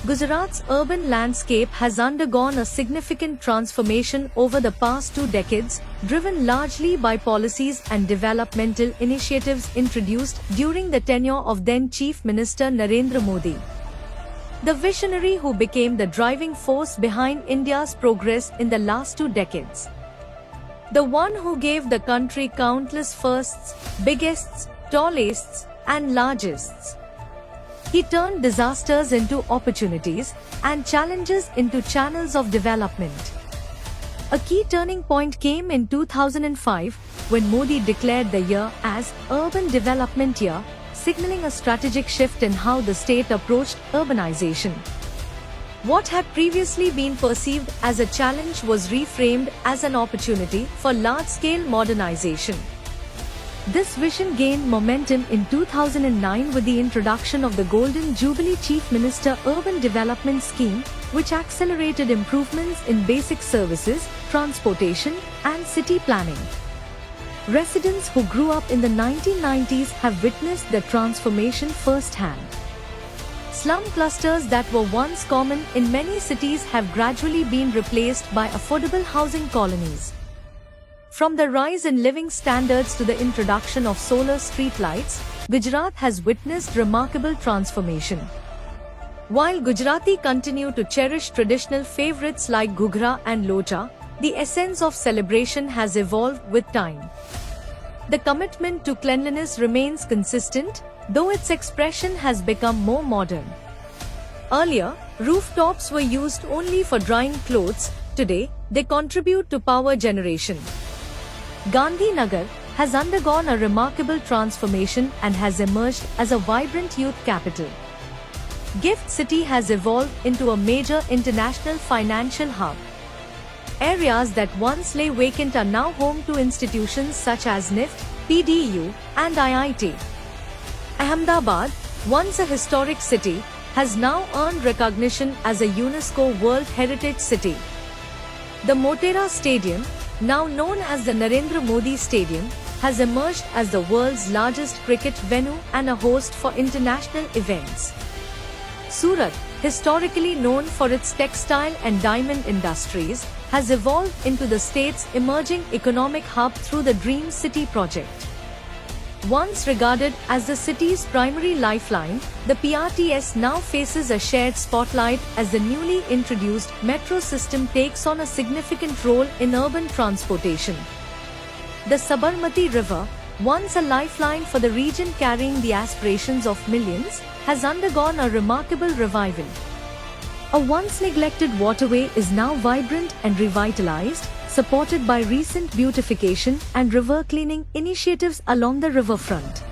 Gujarat's urban landscape has undergone a significant transformation over the past 2 decades, driven largely by policies and developmental initiatives introduced during the tenure of then Chief Minister Narendra Modi. The visionary who became the driving force behind India's progress in the last 2 decades. The one who gave the country countless firsts, biggests, tallests, and largests. He turned disasters into opportunities and challenges into channels of development. A key turning point came in 2005 when Modi declared the year as Urban Development Year, signaling a strategic shift in how the state approached urbanization. What had previously been perceived as a challenge was reframed as an opportunity for large-scale modernization. This vision gained momentum in 2009 with the introduction of the Golden Jubilee Chief Minister Urban Development Scheme, which accelerated improvements in basic services, transportation, and city planning. Residents who grew up in the 1990s have witnessed the transformation firsthand. Slum clusters that were once common in many cities have gradually been replaced by affordable housing colonies. From the rise in living standards to the introduction of solar streetlights, Gujarat has witnessed remarkable transformation. While Gujarati continue to cherish traditional favorites like Ghuggra and Locha, the essence of celebration has evolved with time. The commitment to cleanliness remains consistent, though its expression has become more modern. Earlier, rooftops were used only for drying clothes. Today, they contribute to power generation. Gandhinagar has undergone a remarkable transformation and has emerged as a vibrant youth capital. Gift City has evolved into a major international financial hub. Areas that once lay vacant are now home to institutions such as NIFT, PDU, and IIT. Ahmedabad, once a historic city, has now earned recognition as a UNESCO World Heritage City. The Motera Stadium, now known as the Narendra Modi Stadium, has emerged as the world's largest cricket venue and a host for international events. Surat, historically known for its textile and diamond industries, has evolved into the state's emerging economic hub through the Dream City project. Once regarded as the city's primary lifeline, the PRTS now faces a shared spotlight as the newly introduced metro system takes on a significant role in urban transportation. The Sabarmati River, once a lifeline for the region carrying the aspirations of millions, has undergone a remarkable revival. A once neglected waterway is now vibrant and revitalized, supported by recent beautification and river cleaning initiatives along the riverfront.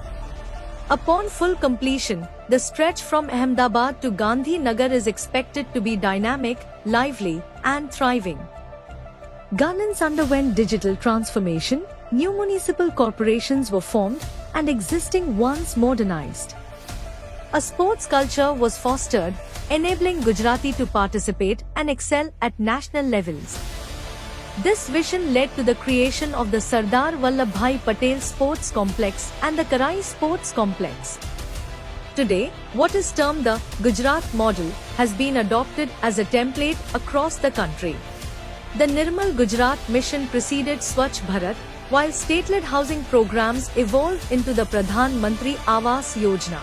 Upon full completion, the stretch from Ahmedabad to Gandhinagar is expected to be dynamic, lively, and thriving. Governance underwent digital transformation, new municipal corporations were formed, and existing ones modernized. A sports culture was fostered, enabling Gujarati to participate and excel at national levels. This vision led to the creation of the Sardar Vallabhbhai Patel Sports Complex and the Karai Sports Complex. Today, what is termed the Gujarat model has been adopted as a template across the country. The Nirmal Gujarat mission preceded Swachh Bharat, while state-led housing programs evolved into the Pradhan Mantri Awas Yojana.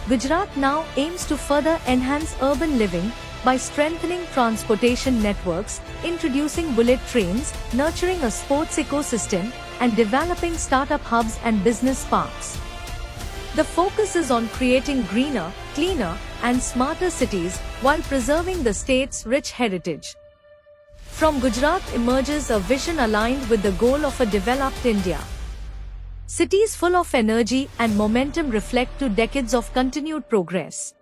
Gujarat now aims to further enhance urban living by strengthening transportation networks, introducing bullet trains, nurturing a sports ecosystem, and developing startup hubs and business parks. The focus is on creating greener, cleaner, and smarter cities while preserving the state's rich heritage. From Gujarat emerges a vision aligned with the goal of a developed India. Cities full of energy and momentum reflect 2 decades of continued progress.